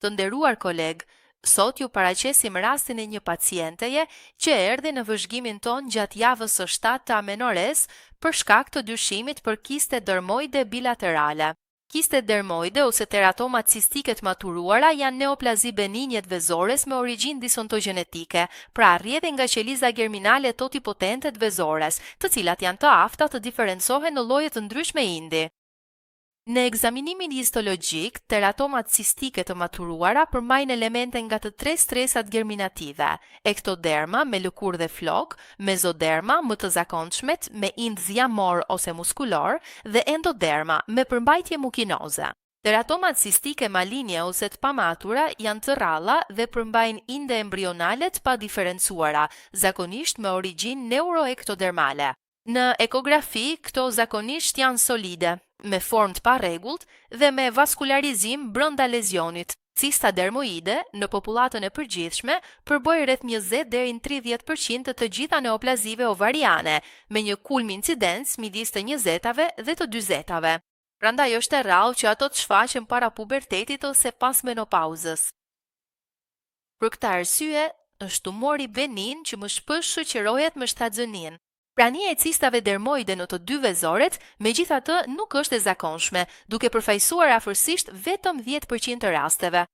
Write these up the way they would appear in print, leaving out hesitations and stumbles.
Të nderuar koleg, sot ju paraqesim rastin e një pacienteje që erdhi në vëzhgimin ton gjatë javës së 7 të amenores për shkak të dyshimit për kiste dermoide bilaterale. Kiste dermoide ose teratoma cistike të maturuara janë neoplazi beninje të vezores me origjinë disontogenetike, pra rrjedhin nga qeliza germinale totipotente të vezores, të cilat janë të afta të diferencohen në lloje të ndryshme indi. Në ekzaminimin histologjik, teratomat cistike të maturuara përmbajnë elemente nga të tre stresat germinative: ektoderma me lëkurë dhe flok, mezoderma më të zakonshmet me ind zjamor ose muskulor dhe endoderma me përmbajtje mukinoze. Teratomat cistike malinje ose të pamatura janë të rralla dhe përmbajnë inde embrionale të pa diferencuara, zakonisht me origjinë neuroektodermale. Në ekografi, këto zakonisht janë solide, me formë të parregullt dhe me vaskularizim brenda lezionit. Cista dermoide, në popullatën e përgjithshme, përbëj rreth 20 deri në 30% të gjitha neoplazive ovariane, me një kulm incidencë midis të 20-tave dhe të 40-tave. Prandaj është e rrallë që ato të shfaqen para pubertetit ose pas menopauzës. Për këtë arsye, është tumori benin që më shpesh shoqërohet me shtatzënin. Prania e cistave dermoide në të dy vezoret, megjithatë, nuk është e zakonshme, duke përfaqësuar afërsisht vetëm 10% të rasteve.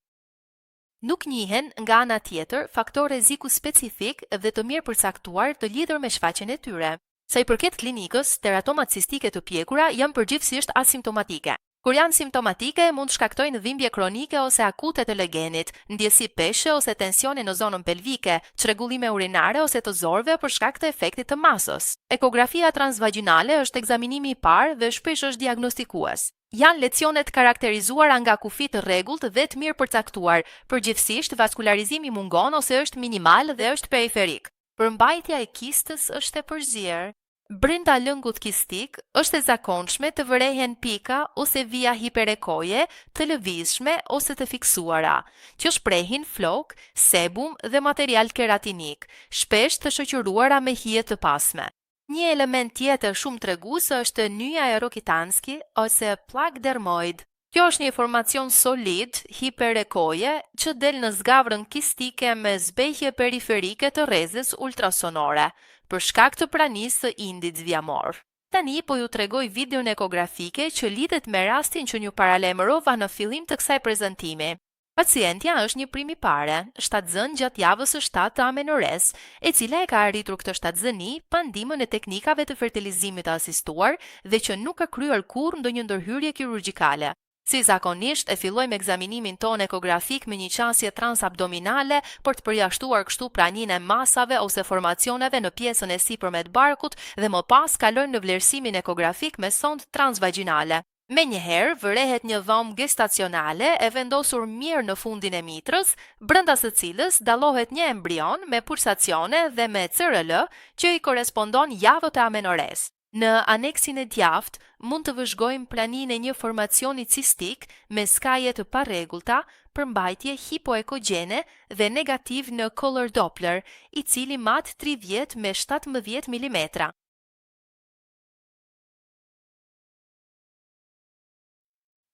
Nuk njihen nga ana tjetër faktor rreziku specifik dhe të mirë përcaktuar të lidhur me shfaqjen e tyre. Sa i përket klinikës, teratomat cistike të pjekura janë përgjithsisht asimptomatike. Kur janë simptomatike, mund të shkaktojnë dhimbje kronike ose akute të legenit, ndjesi peshe ose tensione në zonën pelvike, çrregullime urinare ose të zorëve për shkak të efektit të masës. Ekografia transvaginale është ekzaminimi i parë dhe shpesh është diagnostikues. Janë lesionet karakterizuara nga kufi të rregullt dhe të mirë përcaktuar, përgjithsisht vaskularizimi mungon ose është minimal dhe është periferik. Përmbajtja e kistës është e përzier. Brenda lëngut kistik është e zakonshme të vërehen pika ose vija hiperekoje të lëvizshme ose të fiksuara, që shprehin flok, sebum dhe material keratinik, shpesh të shoqëruara me hije të pasme. Një element tjetër shumë tregues është nyja e Rokitansky ose plak dermoid. Kjo është një formacion solid, hiperekoje, që del në zgavrën kistike me zbehje periferike të rrezës ultrasonore, për shkak të pranisë së indit zviamor. Tani po ju tregoj videon ekografike që lidhet me rastin që ju paralajmërova në fillim të kësaj prezantimi. Pacientja është një primipare, shtatzën gjatë javës së 7 të amenores, e cila e ka arritur këtë shtatzëni pa ndihmën e teknikave të fertilizimit të asistuar dhe që nuk ka kryer kurrë ndonjë ndërhyrje kirurgjikale. Si zakonisht, e fillojmë ekzaminimin ton ekografik me një qasje transabdominale për të përjashtuar kështu praninë e masave ose formacioneve në pjesën e sipërme të barkut dhe më pas kalojmë në vlerësimin ekografik me sond transvaginale. Menjëherë vërehet një dhomë gestacionale e vendosur mirë në fundin e mitrës, brenda së cilës dallohet një embrion me pulsacione dhe me CRL që i korespondon javët e amenores. Në aneksin e djathtë mund të vëzhgojmë praninë e një formacioni cistik me skaje të parregullta, përmbajtje hipoekogjene dhe negativ në color Doppler, i cili mat 30 me 17 mm.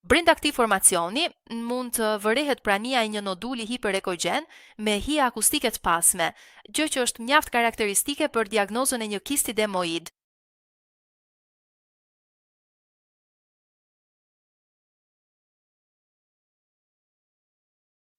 Brenda këtij formacioni mund të vërehet prania e një noduli hiperekogjen me hije akustike të pasme, gjë që është mjaft karakteristike për diagnozën e një kisti dermoid.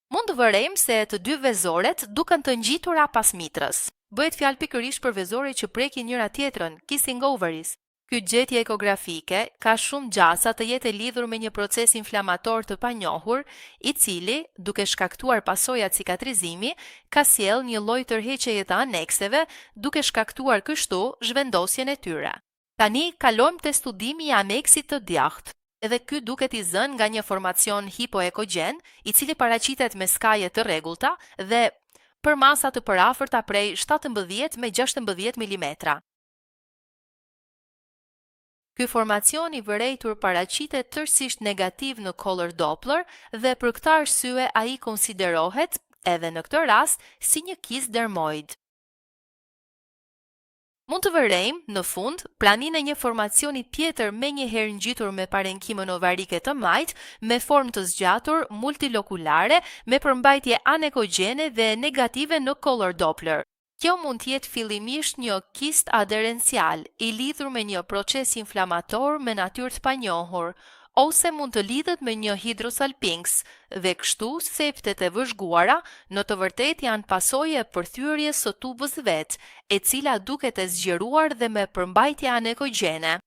Mund të vërejmë se të dy vezoret duken të ngjitura pas mitrës. Bëhet fjalë pikërisht për vezoret që prekin njëra tjetrën, kissing ovaries. Ky gjetje ekografike ka shumë gjasa të jetë e lidhur me një proces inflamator të panjohur, i cili, duke shkaktuar pasojat cikatrizimi, ka sjell një lloj tërheqjeje të anekseve, duke shkaktuar kështu zhvendosjen e tyre. Tani kalojmë te studimi i aneksit të djathtë. Edhe ky duket i zënë nga një formacion hipoekogjen, i cili paraqitet me skaje të rregullta dhe për masa të përafërta prej 17 me 16 mm. Ky formacion i vërejtur paraqitet tërësisht negativ në color Doppler dhe për këtë arsye ai konsiderohet, edhe në këtë rast, si një kist dermoid. Mund të vërejmë, në fund, praninë e një formacioni tjetër me një herë ngjitur me parenkimën ovarike të majt, me formë të zgjatur, multilokulare, me përmbajtje anekogjene dhe negative në color Doppler. Kjo mund të jetë fillimisht një kist aderencial, i lidhur me një proces inflamator me natyrë të panjohur, ose mund të lidhet me një hidrosalpinks, dhe kështu septet e vëzhguara në të vërtetë janë pasojë e përthyrjes së tubës vet, e cila duket e zgjeruar dhe me përmbajtje anekogjene.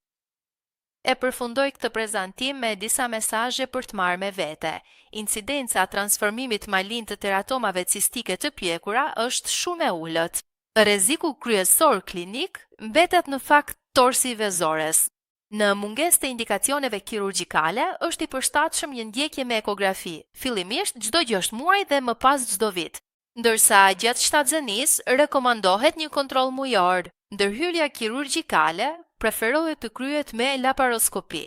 E përfundoj këtë prezantim me disa mesazhe për të marrë me vete. Incidenca transformimit malin të teratomave cistike të pjekura është shumë e ulët. Rreziku kryesor klinik mbetet në fakt torsi vezores. Në mungesë të indikacioneve kirurgjikale, është i përshtatshëm një ndjekje me ekografi, fillimisht çdo 6 muaj dhe më pas çdo vit. Ndërsa gjatë shtatëzënisë rekomandohet një kontroll mujor. Ndërhyrja kirurgjikale preferohet të kryhet me laparoskopi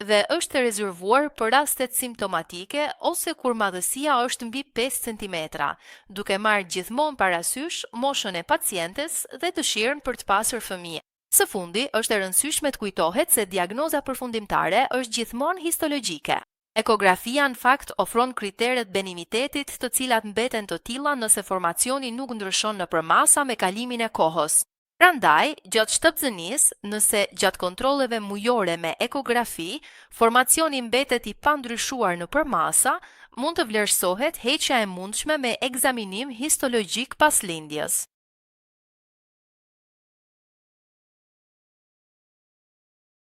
dhe është e rezervuar për rastet simptomatike ose kur madhësia është mbi 5 cm, duke marrë gjithmonë parasysh moshën e pacientes dhe dëshirën për të pasur fëmijë. Së fundi, është e rëndësishme të kujtohet se diagnoza përfundimtare është gjithmonë histologjike. Ekografia në fakt ofron kriteret benimitetit të cilat mbeten të tilla nëse formacioni nuk ndryshon nëpër masa me kalimin e kohës. Prandaj, gjatë shtatëzënisë, nëse gjatë kontrolleve mujore me ekografi, formacioni mbetet i pandryshuar nëpër masa, mund të vlerësohet heqja e mundshme me ekzaminim histologjik pas lindjes.